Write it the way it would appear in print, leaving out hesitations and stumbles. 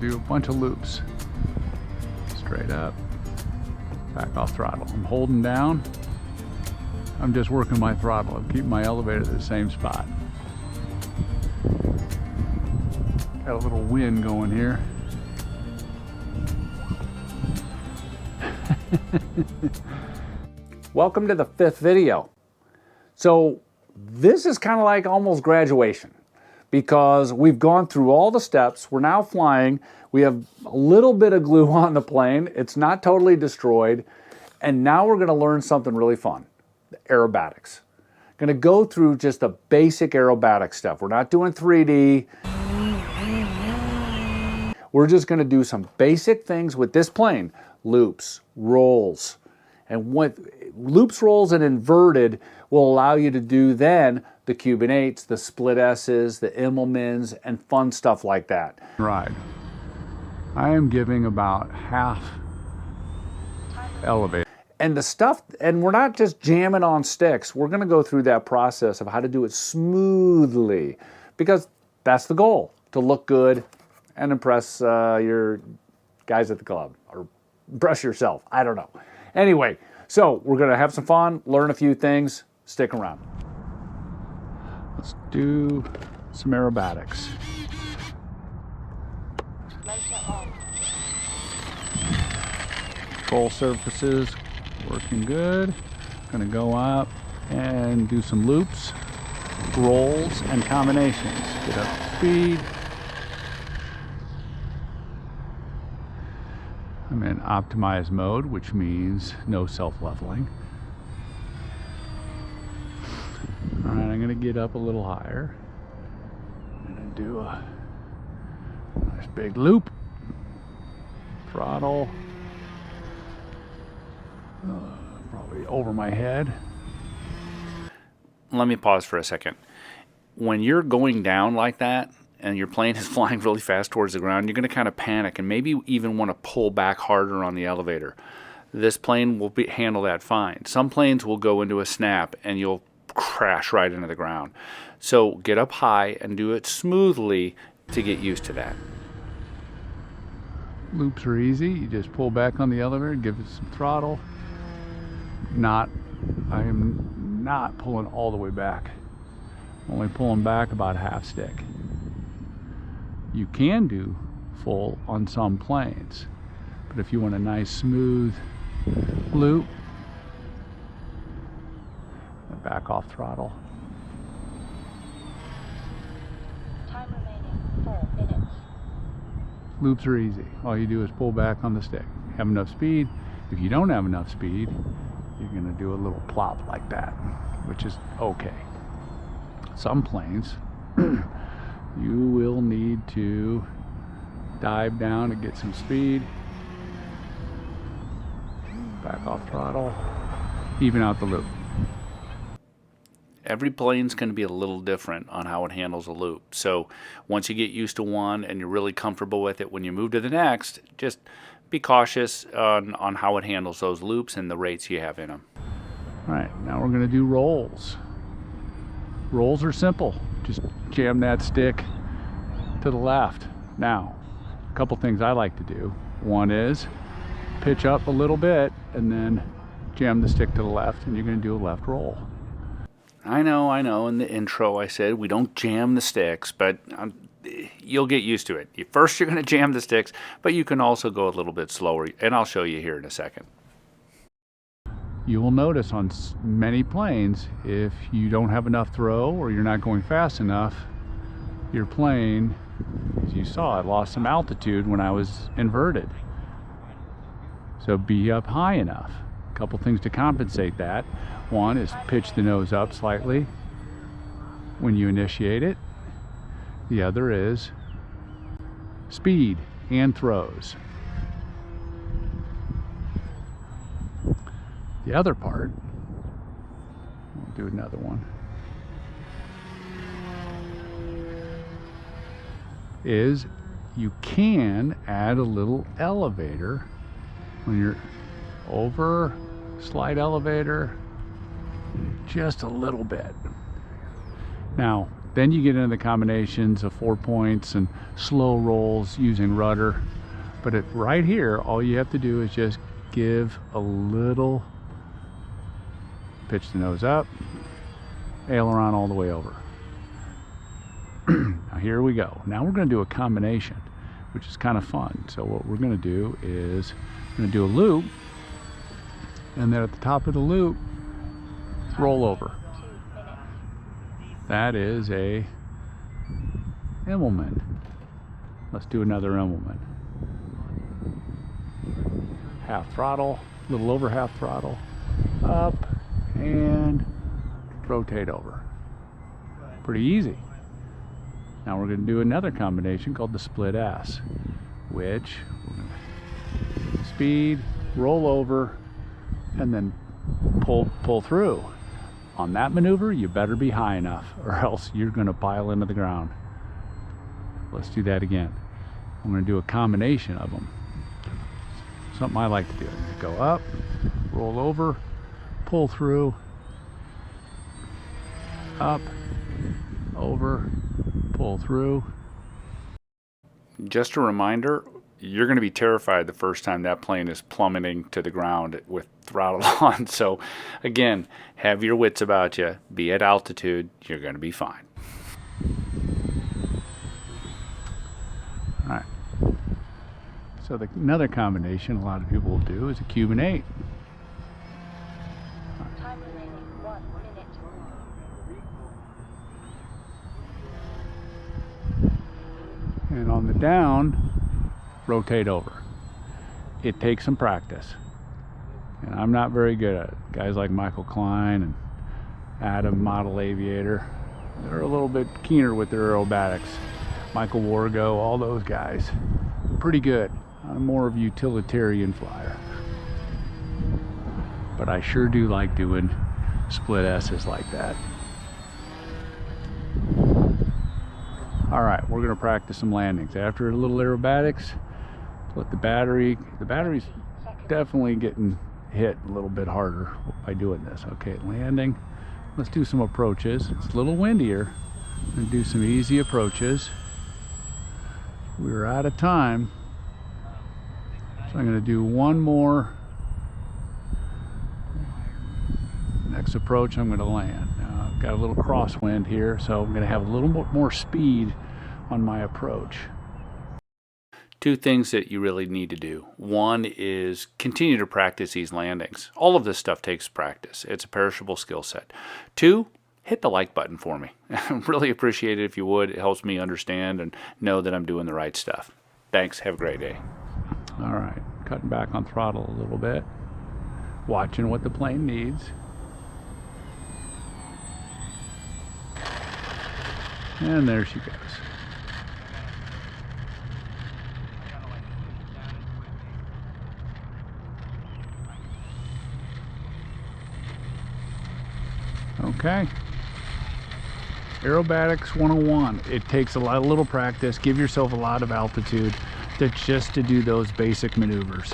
do a bunch of loops. Straight up, back off throttle. I'm holding down. I'm just working my throttle. I'm keeping my elevator at the same spot. Got a little wind going here. Welcome to the 5th video. So this is kind of like almost graduation because we've gone through all the steps. We're now flying. We have a little bit of glue on the plane. It's not totally destroyed. And now we're going to learn something really fun, the aerobatics. Going to go through just the basic aerobatic stuff. We're not doing 3D. We're just going to do some basic things with this plane. Loops, rolls. And what loops, rolls, and inverted will allow you to do then the Cuban 8s, the split S's, the immelmanns, and fun stuff like that. Right. I am giving about half elevate. And the stuff, and we're not just jamming on sticks. We're going to go through that process of how to do it smoothly because that's the goal, to look good and impress your guys at the club or impress yourself. I don't know. Anyway, so we're going to have some fun, learn a few things. Stick around. Let's do some aerobatics. Control surfaces working good. Going to go up and do some loops, rolls, and combinations. Get up to speed. I'm in optimize mode, which means no self-leveling. All right, I'm going to get up a little higher. I'm going to do a nice big loop. Throttle. Probably over my head. Let me pause for a second. When you're going down like that, and your plane is flying really fast towards the ground, you're going to kind of panic and maybe even want to pull back harder on the elevator. This plane will handle that fine. Some planes will go into a snap and you'll crash right into the ground. So get up high and do it smoothly to get used to that. Loops are easy. You just pull back on the elevator, give it some throttle. I am not pulling all the way back. Only pulling back about half stick. You can do full on some planes, but if you want a nice smooth loop, back off throttle. Time remaining 4 minutes. Loops are easy. All you do is pull back on the stick. Have enough speed. If you don't have enough speed, you're going to do a little plop like that, which is okay. Some planes you will need to dive down to get some speed. Back off throttle. Even out the loop. Every plane's going to be a little different on how it handles a loop. So once you get used to one and you're really comfortable with it, when you move to the next, just be cautious on how it handles those loops and the rates you have in them. All right, now we're going to do rolls. Rolls are simple. Just jam that stick to the left. Now, a couple things I like to do. One is pitch up a little bit and then jam the stick to the left, and you're going to do a left roll. I know. In the intro I said we don't jam the sticks, but you'll get used to it. First you're going to jam the sticks, but you can also go a little bit slower, and I'll show you here in a second. You will notice on many planes, if you don't have enough throw or you're not going fast enough, your plane, as you saw, it lost some altitude when I was inverted. So be up high enough. A couple things to compensate that. One is pitch the nose up slightly when you initiate it. The other is speed and throws. The other part, we'll do another one, is you can add a little elevator when you're over, slide elevator just a little bit. Now Then you get into the combinations of 4 points and slow rolls using rudder. But right here, all you have to do is just give a little, pitch the nose up, aileron all the way over. Now here we go. Now we're going to do a combination, which is kind of fun. So what we're going to do is we're going to do a loop, and then at the top of the loop, roll over. That is a immelmann. Let's do another immelmann. Half throttle, a little over half throttle, up and rotate over. Pretty easy. Now we're going to do another combination called the split S, which we're going to speed, roll over, and then pull through. On that maneuver, you better be high enough, or else you're going to pile into the ground. Let's do that again. I'm going to do a combination of them. Something I like to do. Go up, roll over, pull through, up, over, pull through. Just a reminder, you're going to be terrified the first time that plane is plummeting to the ground with throttle on. So again, have your wits about you. Be at altitude. You're going to be fine. All right. So another combination a lot of people will do is a cube and 8. Time remaining 1 minute. And on the down, rotate over. It takes some practice, and I'm not very good at it. Guys like Michael Klein and Adam Model Aviator, they're a little bit keener with their aerobatics. Michael Wargo, all those guys, pretty good. I'm more of a utilitarian flyer, but I sure do like doing split S's like that. All right, we're going to practice some landings. After a little aerobatics, let the battery's definitely getting hit a little bit harder by doing this. Okay, landing. Let's do some approaches. It's a little windier. I'm going to do some easy approaches. We're out of time, so I'm going to do one more. Next approach, I'm going to land. Now, I've got a little crosswind here, so I'm going to have a little more speed on my approach. Two things that you really need to do. One is continue to practice these landings. All of this stuff takes practice. It's a perishable skill set. Two, hit the like button for me. I really appreciate it if you would. It helps me understand and know that I'm doing the right stuff. Thanks. Have a great day. All right, cutting back on throttle a little bit. Watching what the plane needs. And there she goes. Okay. Aerobatics 101. It takes a little practice. Give yourself a lot of altitude just to do those basic maneuvers.